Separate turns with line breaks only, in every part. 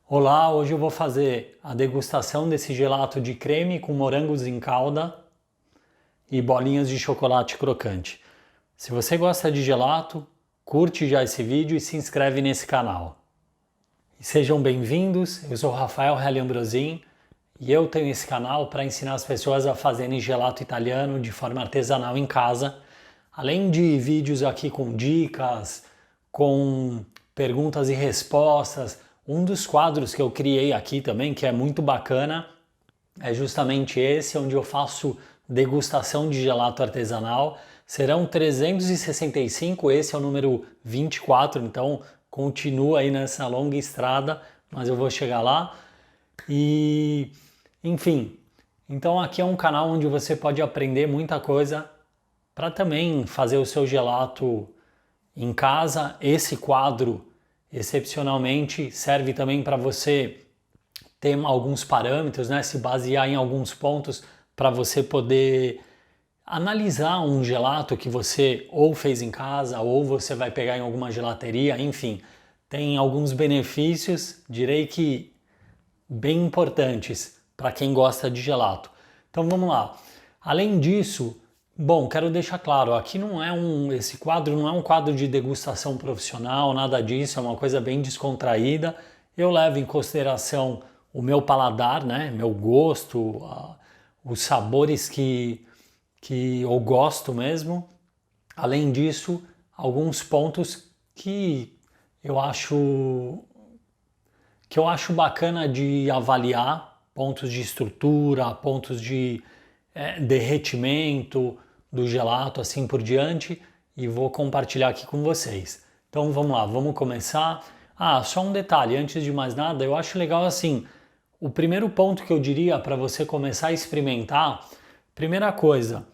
Olá, hoje eu vou fazer a degustação desse gelato de creme com morangos em calda e bolinhas de chocolate crocante. Se você gosta de gelato, curte já esse vídeo e se inscreve nesse canal. E sejam bem-vindos, eu sou Rafael Reale Ambrosin e eu tenho esse canal para ensinar as pessoas a fazerem gelato italiano de forma artesanal em casa, além de vídeos aqui com dicas, com perguntas e respostas. Um dos quadros que eu criei aqui também, que é muito bacana, é justamente esse, onde eu faço degustação de gelato artesanal. Serão 365, esse é o número 24, então continua aí nessa longa estrada, mas eu vou chegar lá. E, enfim, então aqui é um canal onde você pode aprender muita coisa para também fazer o seu gelato em casa. Esse quadro, excepcionalmente, serve também para você ter alguns parâmetros, né? Se basear em alguns pontos para você poder analisar um gelato que você ou fez em casa ou você vai pegar em alguma gelateria, enfim, tem alguns benefícios, direi que bem importantes para quem gosta de gelato. Então vamos lá. Além disso, bom, quero deixar claro, aqui esse quadro não é um quadro de degustação profissional, nada disso, é uma coisa bem descontraída. Eu levo em consideração o meu paladar, né, meu gosto, os sabores que eu gosto mesmo. Além disso, alguns pontos eu acho que eu acho bacana de avaliar, pontos de estrutura, pontos de derretimento do gelato, assim por diante, e vou compartilhar aqui com vocês. Então vamos lá, vamos começar. Só um detalhe, antes de mais nada, eu acho legal assim, o primeiro ponto que eu diria para você começar a experimentar, primeira coisa,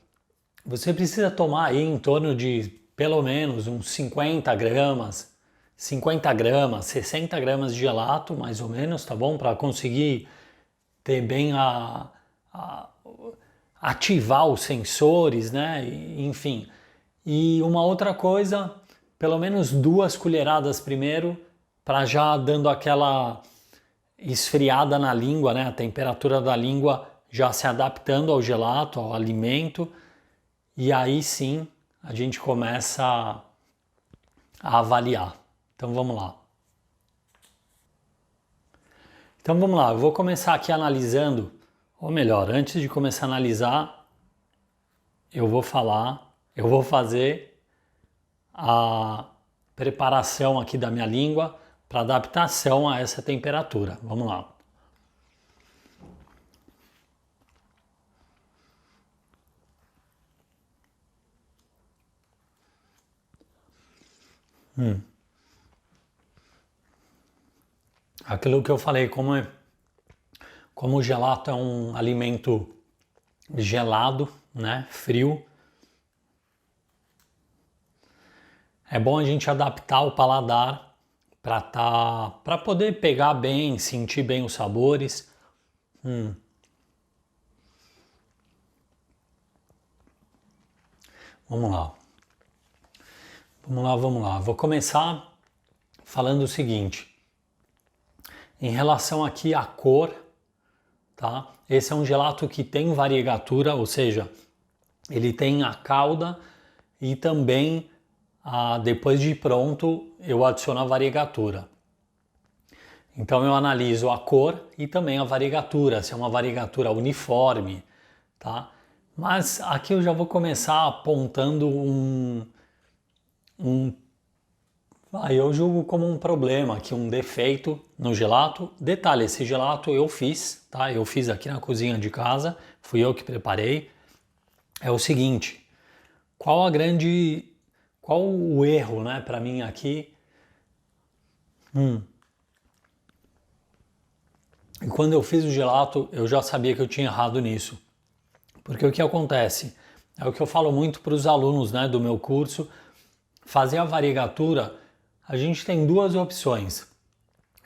você precisa tomar aí em torno de pelo menos uns 50 gramas, 60 gramas de gelato, mais ou menos, tá bom? Para conseguir ter bem ativar os sensores, né? Enfim. E uma outra coisa, pelo menos 2 colheradas primeiro, para já dando aquela esfriada na língua, né? A temperatura da língua já se adaptando ao gelato, ao alimento. E aí sim a gente começa a avaliar. Então vamos lá. Então vamos lá, eu vou começar aqui analisando, ou melhor, antes de começar a analisar, eu vou fazer a preparação aqui da minha língua para adaptação a essa temperatura. Vamos lá. Aquilo que eu falei, como o gelato é um alimento gelado, né, frio, é bom a gente adaptar o paladar para poder pegar bem, sentir bem os sabores. Vamos lá. Vamos lá. Vou começar falando o seguinte. Em relação aqui à cor, tá? Esse é um gelato que tem variegatura, ou seja, ele tem a calda e também, depois de pronto, eu adiciono a variegatura. Então eu analiso a cor e também a variegatura, se é uma variegatura uniforme, tá? Mas aqui eu já vou começar apontando eu julgo como um problema aqui, um defeito no gelato. Detalhe, esse gelato eu fiz, tá? Eu fiz aqui na cozinha de casa, fui eu que preparei. É o seguinte, qual o erro, né, para mim aqui? E quando eu fiz o gelato, eu já sabia que eu tinha errado nisso. Porque o que acontece? É o que eu falo muito para os alunos, né, do meu curso. Fazer a variegatura, a gente tem 2 opções.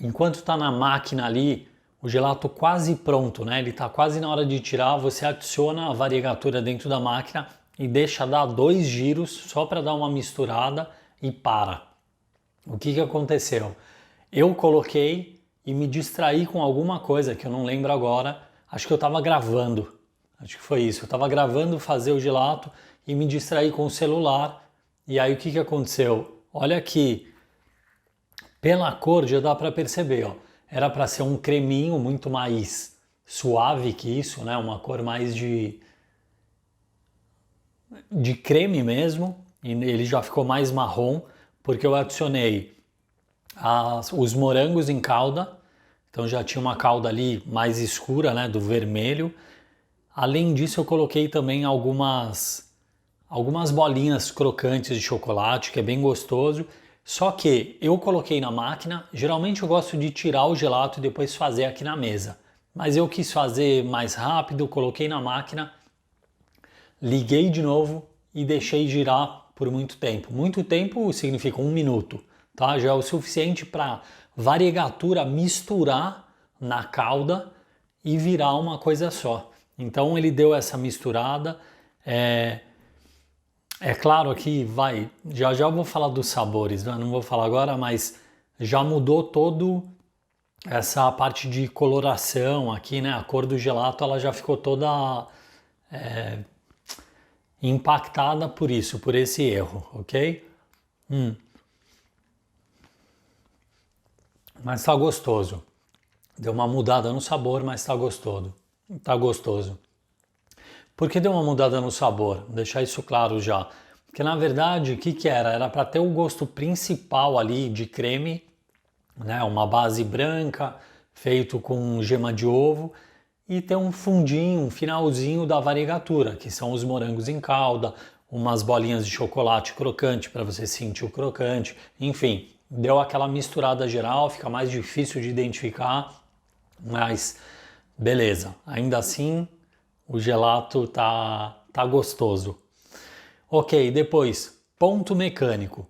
Enquanto está na máquina ali, o gelato quase pronto, né? Ele está quase na hora de tirar, você adiciona a variegatura dentro da máquina e deixa dar 2 giros só para dar uma misturada e para. O que aconteceu? Eu coloquei e me distraí com alguma coisa que eu não lembro agora. Acho que eu estava gravando. Acho que foi isso. Eu estava gravando fazer o gelato e me distraí com o celular. E aí o que aconteceu? Olha aqui, pela cor já dá para perceber, ó. Era para ser um creminho muito mais suave que isso, né? Uma cor mais de creme mesmo. E ele já ficou mais marrom porque eu adicionei os morangos em calda. Então já tinha uma calda ali mais escura, né? Do vermelho. Além disso, eu coloquei também algumas bolinhas crocantes de chocolate, que é bem gostoso. Só que eu coloquei na máquina, geralmente eu gosto de tirar o gelato e depois fazer aqui na mesa. Mas eu quis fazer mais rápido, coloquei na máquina, liguei de novo e deixei girar por muito tempo. Muito tempo significa 1 minuto, tá? Já é o suficiente para variegatura misturar na calda e virar uma coisa só. Então ele deu essa misturada. É claro que já eu vou falar dos sabores, né? Não vou falar agora, mas já mudou todo essa parte de coloração aqui, né? A cor do gelato ela já ficou toda impactada por isso, por esse erro, ok? Mas tá gostoso. Deu uma mudada no sabor, mas tá gostoso. Tá gostoso. Por que deu uma mudada no sabor? Vou deixar isso claro já. Porque na verdade, o que era? Era para ter o gosto principal ali de creme, né? Uma base branca, feito com gema de ovo, e ter um fundinho, um finalzinho da variegatura, que são os morangos em calda, umas bolinhas de chocolate crocante para você sentir o crocante, enfim, deu aquela misturada geral, fica mais difícil de identificar, mas beleza, ainda assim o gelato tá gostoso. Ok, depois, ponto mecânico.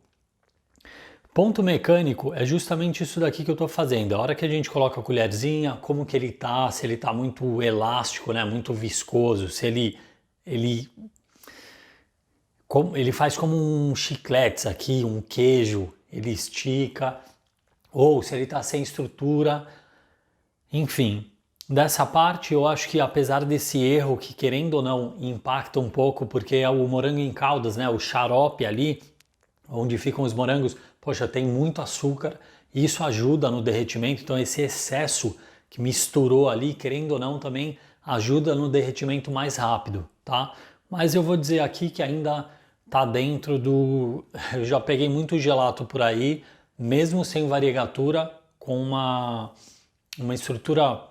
Ponto mecânico é justamente isso daqui que eu estou fazendo. A hora que a gente coloca a colherzinha, como que ele tá, se ele tá muito elástico, né, muito viscoso, se ele faz como um chiclete aqui, um queijo, ele estica, ou se ele tá sem estrutura, enfim. Dessa parte eu acho que apesar desse erro que querendo ou não impacta um pouco, porque é o morango em caldas, né, o xarope ali, onde ficam os morangos, poxa, tem muito açúcar e isso ajuda no derretimento, então esse excesso que misturou ali, querendo ou não, também ajuda no derretimento mais rápido, tá? Mas eu vou dizer aqui que ainda tá dentro do... Eu já peguei muito gelato por aí, mesmo sem variegatura, com uma estrutura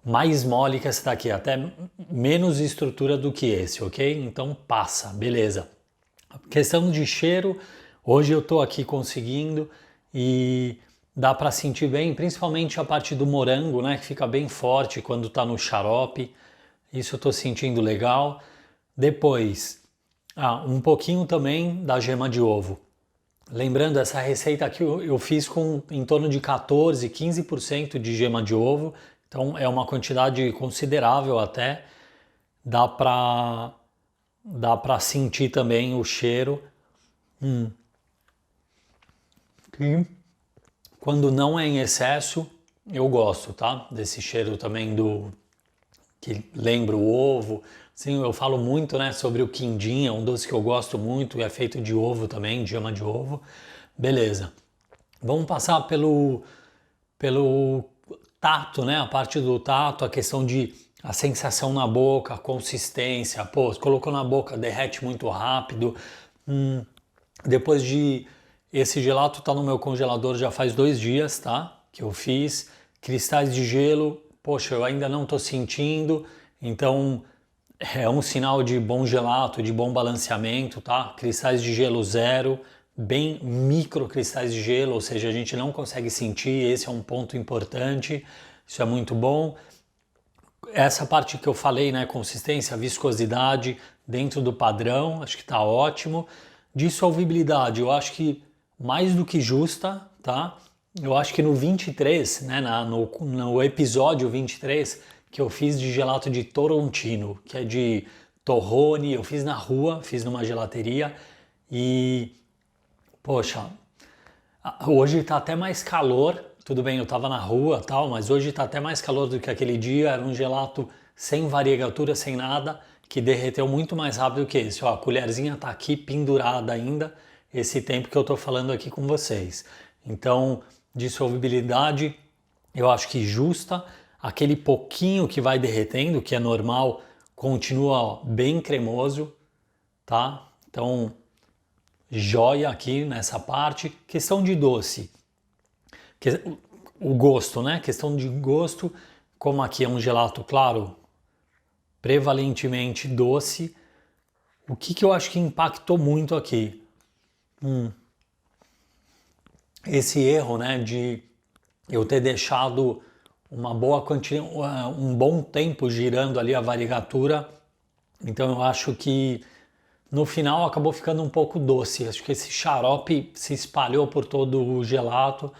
mais mole que essa daqui, até menos estrutura do que esse, ok? Então passa, beleza. Questão de cheiro, hoje eu tô aqui conseguindo e dá para sentir bem, principalmente a parte do morango, né, que fica bem forte quando tá no xarope. Isso eu tô sentindo legal. Depois, um pouquinho também da gema de ovo. Lembrando, essa receita aqui eu fiz com em torno de 14, 15% de gema de ovo, então é uma quantidade considerável até. Dá para sentir também o cheiro. E quando não é em excesso, eu gosto, tá? Desse cheiro também que lembra o ovo. Sim, eu falo muito, né, sobre o quindim, é um doce que eu gosto muito, é feito de ovo também, de gema de ovo. Beleza. Vamos passar pelo tato, né? A parte do tato, a questão de a sensação na boca, a consistência. Pô, colocou na boca, derrete muito rápido. Depois de... Esse gelato tá no meu congelador já faz 2 dias, tá? Que eu fiz. Cristais de gelo, poxa, eu ainda não tô sentindo. Então é um sinal de bom gelato, de bom balanceamento, tá? Cristais de gelo zero, bem micro cristais de gelo, ou seja, a gente não consegue sentir, esse é um ponto importante, isso é muito bom. Essa parte que eu falei, né, consistência, viscosidade, dentro do padrão, acho que tá ótimo. Dissolvibilidade, eu acho que mais do que justa, tá? Eu acho que no 23, né, no episódio 23, que eu fiz de gelato de Torontino, que é de torrone, eu fiz na rua, fiz numa gelateria e, poxa, hoje tá até mais calor tudo bem, eu estava na rua tal, mas hoje está até mais calor do que aquele dia. Era um gelato sem variegatura, sem nada, que derreteu muito mais rápido que esse. Ó, a colherzinha está aqui pendurada ainda, esse tempo que eu estou falando aqui com vocês. Então, dissolvibilidade, eu acho que justa. Aquele pouquinho que vai derretendo, que é normal, continua ó, bem cremoso, tá? Então, joia aqui nessa parte. Questão de doce. O gosto, né? Questão de gosto, como aqui é um gelato, claro, prevalentemente doce, o que eu acho que impactou muito aqui? Esse erro, né, de eu ter deixado uma boa quantidade, um bom tempo girando ali a variegatura, então eu acho que no final acabou ficando um pouco doce. Acho que esse xarope se espalhou por todo o gelato.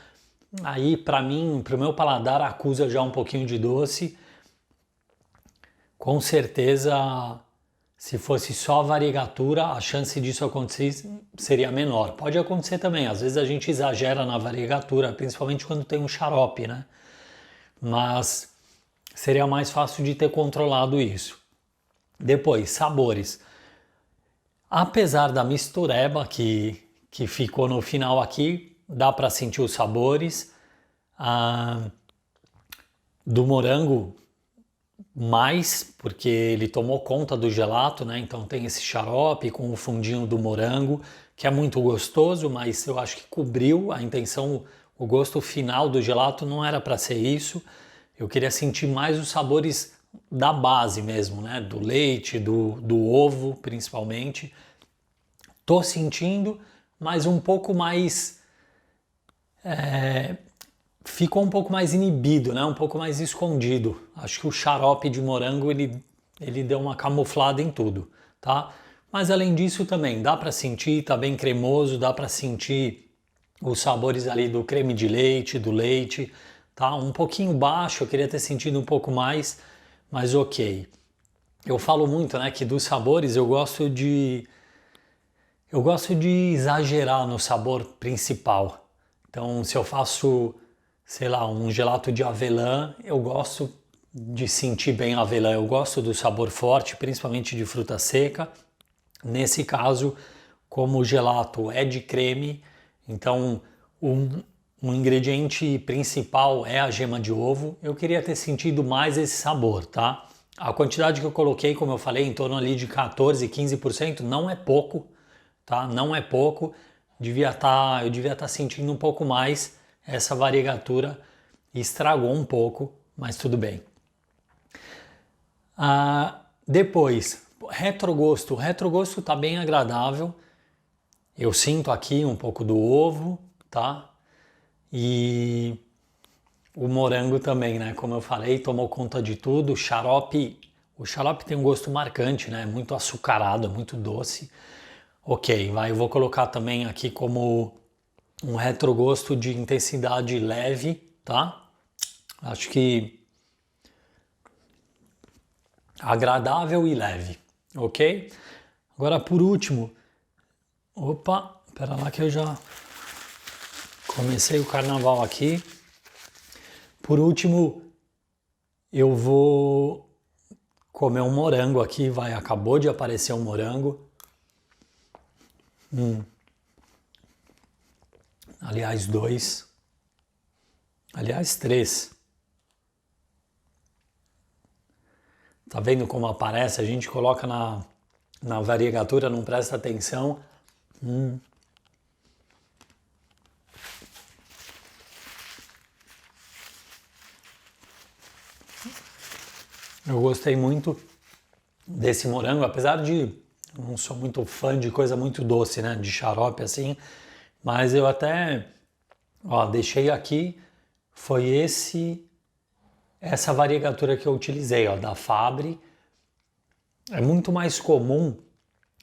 Aí, para mim, para o meu paladar, acusa já um pouquinho de doce. Com certeza, se fosse só variegatura, a chance disso acontecer seria menor. Pode acontecer também, às vezes a gente exagera na variegatura, principalmente quando tem um xarope, né? Mas seria mais fácil de ter controlado isso. Depois, sabores. Apesar da mistureba que ficou no final aqui, dá para sentir os sabores. Do morango, mais, porque ele tomou conta do gelato, né? Então tem esse xarope com o fundinho do morango, que é muito gostoso, mas eu acho que cobriu a intenção, o gosto final do gelato não era para ser isso. Eu queria sentir mais os sabores da base mesmo, né? Do leite, do ovo, principalmente. Tô sentindo, mas um pouco mais... ficou um pouco mais inibido, né? Um pouco mais escondido. Acho que o xarope de morango, ele deu uma camuflada em tudo, tá? Mas além disso também, dá para sentir, tá bem cremoso, dá para sentir os sabores ali do creme de leite, do leite, tá? Um pouquinho baixo, eu queria ter sentido um pouco mais, mas ok. Eu falo muito, né, que dos sabores eu gosto de exagerar no sabor principal. Então, se eu faço, sei lá, um gelato de avelã, eu gosto de sentir bem a avelã. Eu gosto do sabor forte, principalmente de fruta seca. Nesse caso, como o gelato é de creme, então um ingrediente principal é a gema de ovo. Eu queria ter sentido mais esse sabor, tá? A quantidade que eu coloquei, como eu falei, em torno ali de 14, 15%, não é pouco, tá? Não é pouco. Eu devia estar sentindo um pouco mais. Essa variegatura estragou um pouco, mas tudo bem. Depois, retrogosto. O retrogosto tá bem agradável. Eu sinto aqui um pouco do ovo, tá? E o morango também, né? Como eu falei, tomou conta de tudo. O xarope tem um gosto marcante, né? Muito açucarado, muito doce. Ok, eu vou colocar também aqui como um retrogosto de intensidade leve, tá? Acho que agradável e leve, ok? Agora por último, pera lá que eu já comecei o carnaval aqui. Por último, eu vou comer um morango aqui, acabou de aparecer um morango. Aliás, 2. Aliás, 3. Tá vendo como aparece? A gente coloca na variegatura, não presta atenção. Eu gostei muito desse morango, apesar de não sou muito fã de coisa muito doce, né? De xarope assim. Mas eu até, deixei aqui, foi essa variegatura que eu utilizei, da Fabre. É muito mais comum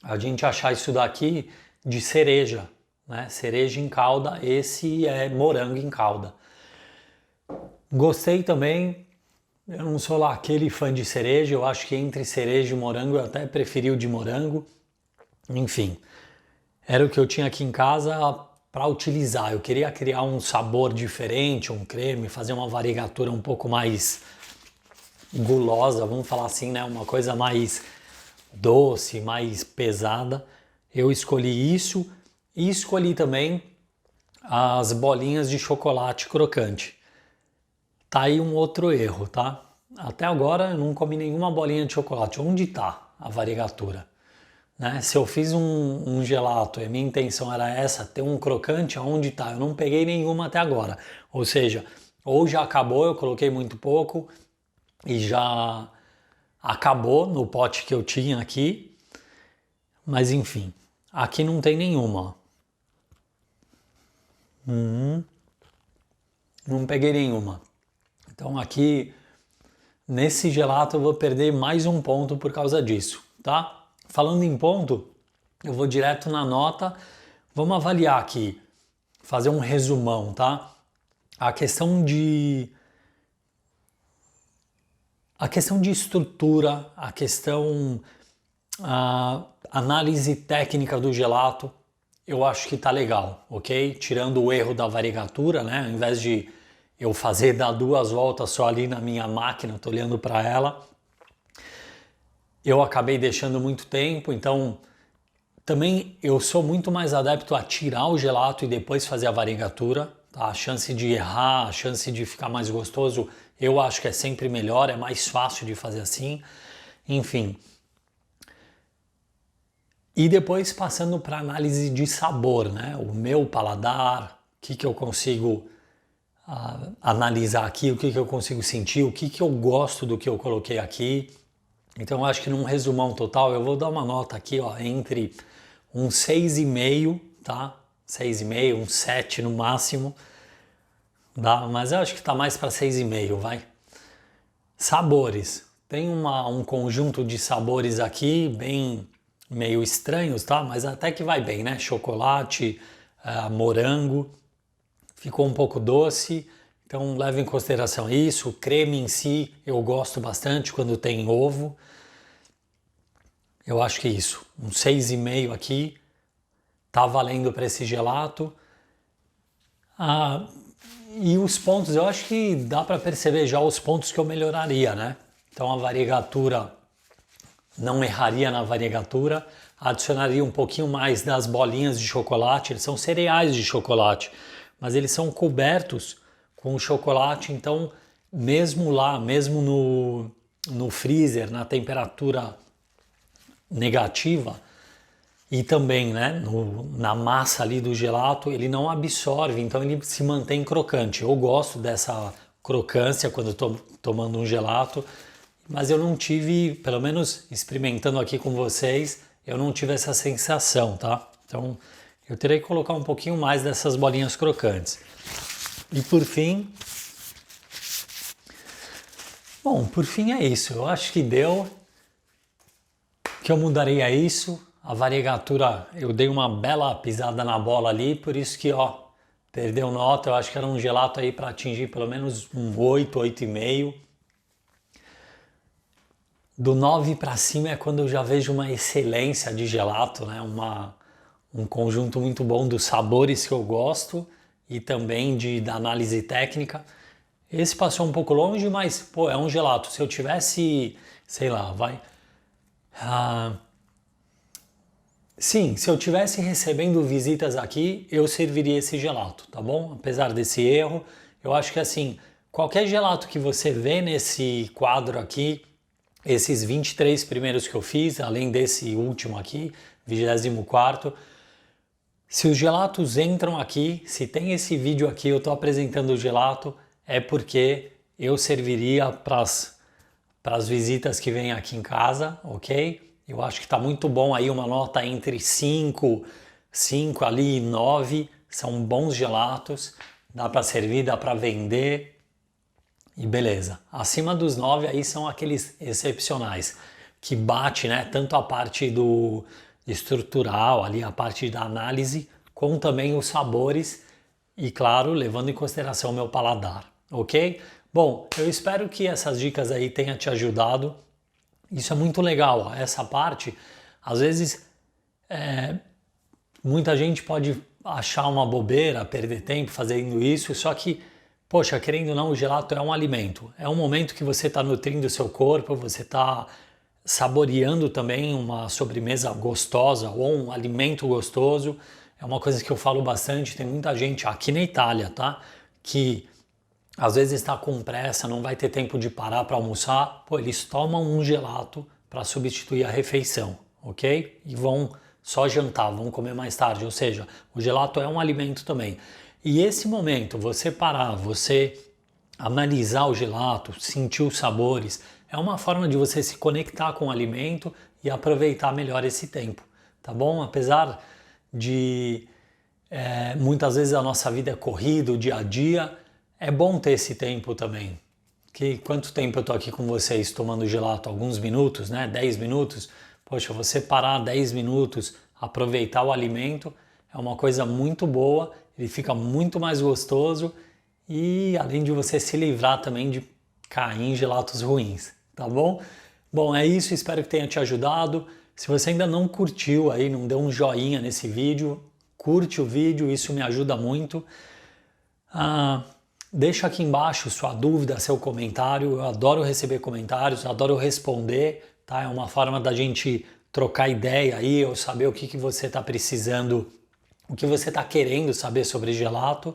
a gente achar isso daqui de cereja, né? Cereja em calda, esse é morango em calda. Gostei também, eu não sou lá aquele fã de cereja, eu acho que entre cereja e morango eu até preferi o de morango. Enfim, era o que eu tinha aqui em casa. utilizar. Eu queria criar um sabor diferente, um creme, fazer uma variegatura um pouco mais gulosa, vamos falar assim, né? Uma coisa mais doce, mais pesada. Eu escolhi isso e escolhi também as bolinhas de chocolate crocante. Tá aí um outro erro, tá? Até agora eu não comi nenhuma bolinha de chocolate. Onde tá a variegatura? Né? Se eu fiz um gelato e a minha intenção era essa, ter um crocante, aonde tá? Eu não peguei nenhuma até agora. Ou seja, ou já acabou, eu coloquei muito pouco e já acabou no pote que eu tinha aqui. Mas enfim, aqui não tem nenhuma. Não peguei nenhuma. Então aqui, nesse gelato eu vou perder mais um ponto por causa disso, tá? Falando em ponto, eu vou direto na nota. Vamos avaliar aqui, fazer um resumão, tá? A questão de estrutura, a análise técnica do gelato, eu acho que tá legal, ok? Tirando o erro da variegatura, né? Ao invés de eu dar 2 voltas só ali na minha máquina, tô olhando para ela, eu acabei deixando muito tempo, então também eu sou muito mais adepto a tirar o gelato e depois fazer a variegatura, tá? A chance de errar, a chance de ficar mais gostoso, eu acho que é sempre melhor, é mais fácil de fazer assim, enfim. E depois passando para análise de sabor, né? O meu paladar, o que eu consigo analisar aqui, o que eu consigo sentir, o que eu gosto do que eu coloquei aqui. Então eu acho que num resumão total eu vou dar uma nota aqui, ó, entre um 6,5, tá? 6,5, um 7 no máximo, dá, mas eu acho que tá mais para 6,5, vai. Sabores. Tem um conjunto de sabores aqui bem meio estranhos, tá? Mas até que vai bem, né? Chocolate, morango, ficou um pouco doce, então leve em consideração isso. O creme em si eu gosto bastante quando tem ovo. Eu acho que isso, um 6,5 aqui, tá valendo para esse gelato. E os pontos, eu acho que dá para perceber já os pontos que eu melhoraria, né? Então a variegatura, não erraria na variegatura, adicionaria um pouquinho mais das bolinhas de chocolate, eles são cereais de chocolate, mas eles são cobertos com chocolate, então mesmo lá, mesmo no freezer, na temperatura negativa, e também, né, na massa ali do gelato, ele não absorve, então ele se mantém crocante. Eu gosto dessa crocância quando estou tomando um gelato, mas eu não tive, pelo menos experimentando aqui com vocês, eu não tive essa sensação, tá? Então eu terei que colocar um pouquinho mais dessas bolinhas crocantes. E por fim, bom, por fim é isso. Eu acho que deu. Que eu mudaria isso. A variegatura, eu dei uma bela pisada na bola ali, por isso que, ó, perdeu nota. Eu acho que era um gelato aí para atingir pelo menos um 8, 8,5. Do 9 para cima é quando eu já vejo uma excelência de gelato, né? Um conjunto muito bom dos sabores que eu gosto e também da análise técnica. Esse passou um pouco longe, mas, pô, é um gelato. Se eu tivesse, sei lá, sim, se eu tivesse recebendo visitas aqui, eu serviria esse gelato, tá bom? Apesar desse erro, eu acho que assim, qualquer gelato que você vê nesse quadro aqui, esses 23 primeiros que eu fiz, além desse último aqui, 24º, se os gelatos entram aqui, se tem esse vídeo aqui, eu estou apresentando o gelato, é porque eu serviria para as visitas que vêm aqui em casa, ok? Eu acho que está muito bom aí, uma nota entre 5 ali e 9, são bons gelatos, dá para servir, dá para vender e beleza. Acima dos 9 aí são aqueles excepcionais, que bate, né, tanto a parte do estrutural, ali a parte da análise, como também os sabores e, claro, levando em consideração o meu paladar, ok? Bom, eu espero que essas dicas aí tenham te ajudado. Isso é muito legal, ó. Essa parte, às vezes, muita gente pode achar uma bobeira, perder tempo fazendo isso, só que, poxa, querendo ou não, o gelato é um alimento. É um momento que você está nutrindo o seu corpo, você está saboreando também uma sobremesa gostosa ou um alimento gostoso. É uma coisa que eu falo bastante, tem muita gente aqui na Itália, tá? Que às vezes está com pressa, não vai ter tempo de parar para almoçar, pô, eles tomam um gelato para substituir a refeição, ok? E vão só jantar, vão comer mais tarde, ou seja, o gelato é um alimento também. E esse momento, você parar, você analisar o gelato, sentir os sabores, é uma forma de você se conectar com o alimento e aproveitar melhor esse tempo, tá bom? Apesar de muitas vezes a nossa vida é corrida, o dia a dia, é bom ter esse tempo também. Que quanto tempo eu tô aqui com vocês tomando gelato? Alguns minutos, né? 10 minutos. Poxa, você parar 10 minutos, aproveitar o alimento, é uma coisa muito boa, ele fica muito mais gostoso e além de você se livrar também de cair em gelatos ruins, tá bom? Bom, é isso, espero que tenha te ajudado. Se você ainda não curtiu aí, não deu um joinha nesse vídeo, curte o vídeo, isso me ajuda muito. Deixa aqui embaixo sua dúvida, seu comentário. Eu adoro receber comentários, adoro responder, tá? É uma forma da gente trocar ideia aí, eu saber o que você está precisando, o que você está querendo saber sobre gelato.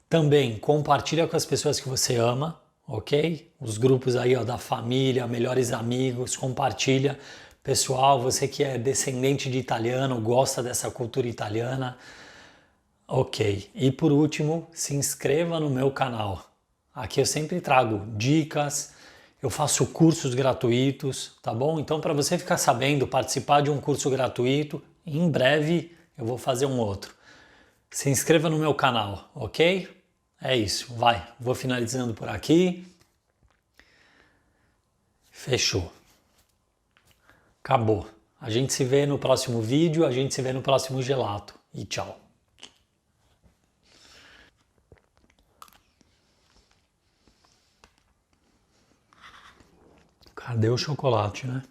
Também compartilha com as pessoas que você ama, ok? Os grupos aí ó, da família, melhores amigos, compartilha. Pessoal, você que é descendente de italiano, gosta dessa cultura italiana, ok. E por último, se inscreva no meu canal. Aqui eu sempre trago dicas, eu faço cursos gratuitos, tá bom? Então, para você ficar sabendo, participar de um curso gratuito, em breve eu vou fazer um outro. Se inscreva no meu canal, ok? É isso, vai. Vou finalizando por aqui. Fechou. Acabou. A gente se vê no próximo vídeo, a gente se vê no próximo gelato. E tchau. Cadê o chocolate, né?